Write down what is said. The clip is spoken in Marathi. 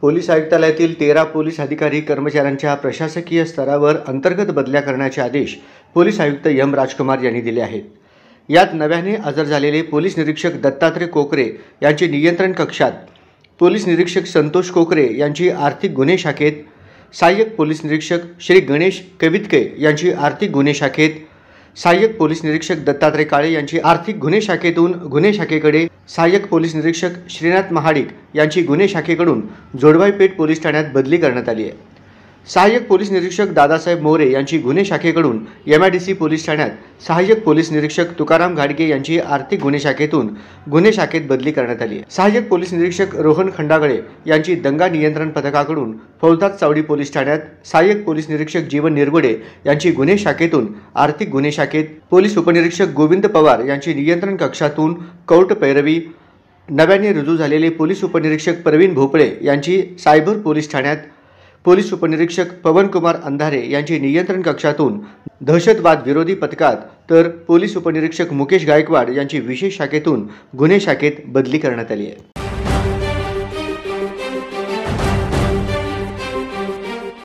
पोलीस आयुक्तालयातील 13 पोलीस अधिकारी कर्मचाऱ्यांच्या प्रशासकीय स्तरावर अंतर्गत बदल्या करण्याचे आदेश पोलीस आयुक्त एम राजकुमार यांनी दिले आहेत। यात नव्याने हजर झालेले पोलीस निरीक्षक दत्तात्रय कोकरे यांची नियंत्रण कक्षात, पोलीस निरीक्षक संतोष कोकरे यांची आर्थिक गुन्हे शाखेत, सहाय्यक पोलीस निरीक्षक श्री गणेश कवितके यांची आर्थिक गुन्हे शाखेत, सहाय्यक पोलीस निरीक्षक दत्तात्रय काळे यांची आर्थिक गुन्हे शाखेतून गुन्हे शाखेकडे, सहाय्यक पोलीस निरीक्षक श्रीनाथ महाडिक यांची गुन्हे शाखेकडून जोडवाई पेठ पोलीस ठाण्यात बदली करण्यात आली आहे। सहाय्यक पोलीस निरीक्षक दादासाहेब मोरे यांची गुन्हे शाखेकडून MIDC पोलीस ठाण्यात, सहाय्यक पोलीस निरीक्षक तुकाराम घाडगे यांची आर्थिक गुन्हे शाखेतून गुन्हे शाखेत बदली करण्यात आली आहे। सहाय्यक पोलीस निरीक्षक रोहन खंडागळे यांची दंगा नियंत्रण पथकाकडून फौजदार चावडी पोलीस ठाण्यात, सहाय्यक पोलीस निरीक्षक जीवन निरगुडे यांची गुन्हे शाखेतून आर्थिक गुन्हे शाखेत, पोलीस उपनिरीक्षक गोविंद पवार यांची नियंत्रण कक्षातून कोर्ट पैरवी, नव्याने रुजू झालेले पोलीस उपनिरीक्षक प्रवीण भोपळे यांची सायबर पोलीस ठाण्यात, पोलीस उपनिरीक्षक पवनकुमार अंधारे यांची नियंत्रण कक्षातून दहशतवाद विरोधी पथकात, तर पोलीस उपनिरीक्षक मुकेश गायकवाड यांची विशेष शाखेतून गुन्हे शाखेत बदली करण्यात आली आहे।